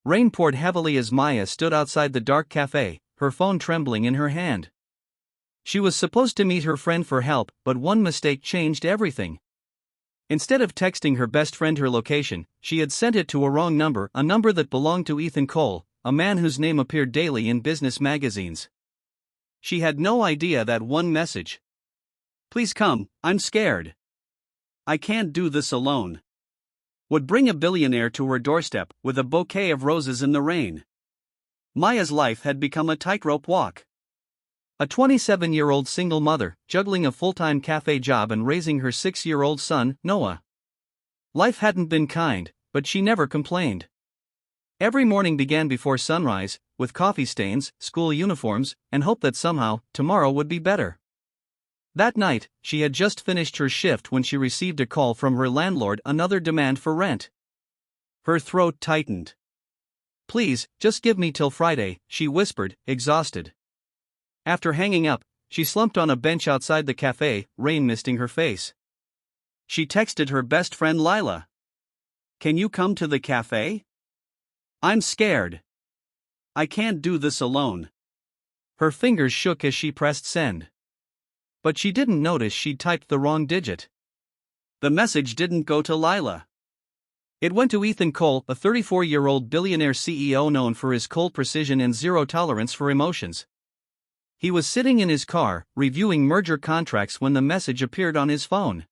Rain poured heavily as Maya stood outside the dark cafe, her phone trembling in her hand. She was supposed to meet her friend for help, but one mistake changed everything. Instead of texting her best friend her location, she had sent it to a wrong number, a number that belonged to Ethan Cole, a man whose name appeared daily in business magazines. She had no idea that one message, "Please come, I'm scared. I can't do this alone," would bring a billionaire to her doorstep with a bouquet of roses in the rain. Maya's life had become a tightrope walk. A 27-year-old single mother, juggling a full-time cafe job and raising her 6-year-old son, Noah. Life hadn't been kind, but she never complained. Every morning began before sunrise, with coffee stains, school uniforms, and hope that somehow, tomorrow would be better. That night, she had just finished her shift when she received a call from her landlord, another demand for rent. Her throat tightened. "Please, just give me till Friday," she whispered, exhausted. After hanging up, she slumped on a bench outside the cafe, rain misting her face. She texted her best friend Lila. "Can you come to the cafe? I'm scared. I can't do this alone." Her fingers shook as she pressed send. But she didn't notice she'd typed the wrong digit. The message didn't go to Lila. It went to Ethan Cole, a 34-year-old billionaire CEO known for his cold precision and zero tolerance for emotions. He was sitting in his car, reviewing merger contracts when the message appeared on his phone.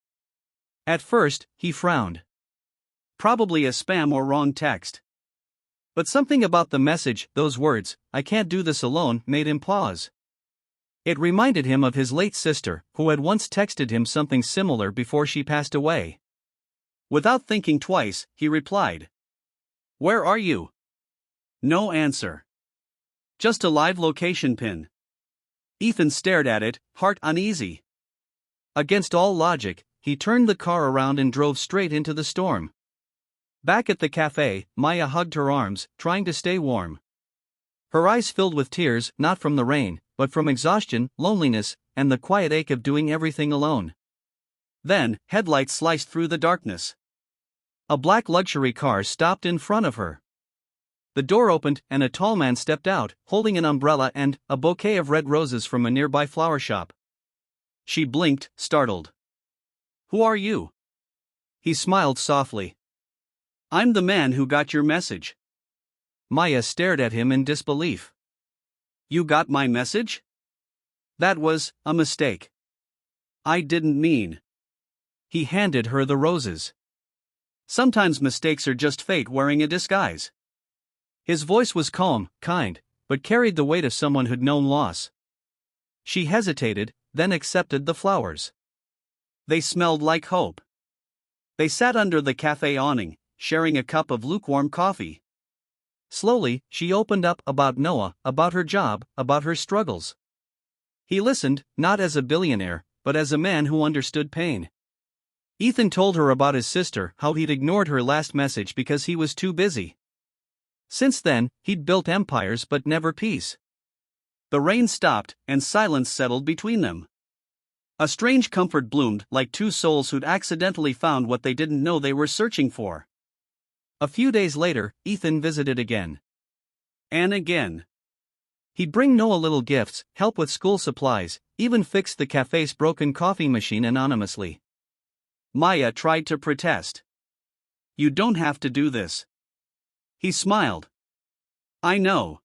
At first, he frowned. Probably a spam or wrong text. But something about the message, those words, "I can't do this alone," made him pause. It reminded him of his late sister, who had once texted him something similar before she passed away. Without thinking twice, he replied, "Where are you?" No answer. Just a live location pin. Ethan stared at it, heart uneasy. Against all logic, he turned the car around and drove straight into the storm. Back at the cafe, Maya hugged her arms, trying to stay warm. Her eyes filled with tears, not from the rain, but from exhaustion, loneliness, and the quiet ache of doing everything alone. Then, headlights sliced through the darkness. A black luxury car stopped in front of her. The door opened, and a tall man stepped out, holding an umbrella and a bouquet of red roses from a nearby flower shop. She blinked, startled. "Who are you?" He smiled softly. "I'm the man who got your message." Maya stared at him in disbelief. "You got my message?" "That was a mistake. I didn't mean." He handed her the roses. Sometimes mistakes are just fate wearing a disguise. His voice was calm, kind, but carried the weight of someone who'd known loss. She hesitated, then accepted the flowers. They smelled like hope. They sat under the cafe awning, sharing a cup of lukewarm coffee. Slowly, she opened up about Noah, about her job, about her struggles. He listened, not as a billionaire, but as a man who understood pain. Ethan told her about his sister, how he'd ignored her last message because he was too busy. Since then, he'd built empires but never peace. The rain stopped, and silence settled between them. A strange comfort bloomed, like two souls who'd accidentally found what they didn't know they were searching for. A few days later, Ethan visited again. And again. He'd bring Noah little gifts, help with school supplies, even fix the cafe's broken coffee machine anonymously. Maya tried to protest. "You don't have to do this." He smiled. "I know.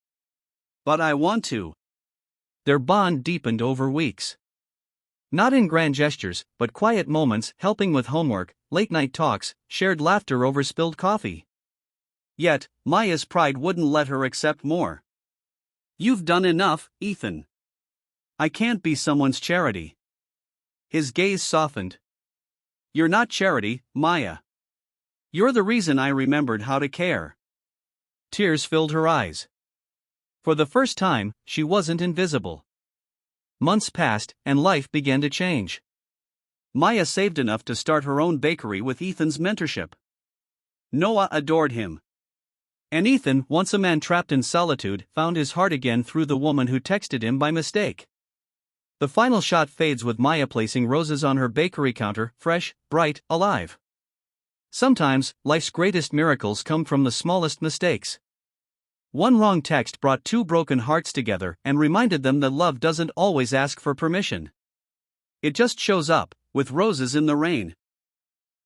But I want to." Their bond deepened over weeks. Not in grand gestures, but quiet moments, helping with homework, late-night talks, shared laughter over spilled coffee. Yet, Maya's pride wouldn't let her accept more. "You've done enough, Ethan. I can't be someone's charity." His gaze softened. "You're not charity, Maya. You're the reason I remembered how to care." Tears filled her eyes. For the first time, she wasn't invisible. Months passed, and life began to change. Maya saved enough to start her own bakery with Ethan's mentorship. Noah adored him. And Ethan, once a man trapped in solitude, found his heart again through the woman who texted him by mistake. The final shot fades with Maya placing roses on her bakery counter, fresh, bright, alive. Sometimes, life's greatest miracles come from the smallest mistakes. One wrong text brought two broken hearts together and reminded them that love doesn't always ask for permission. It just shows up, with roses in the rain.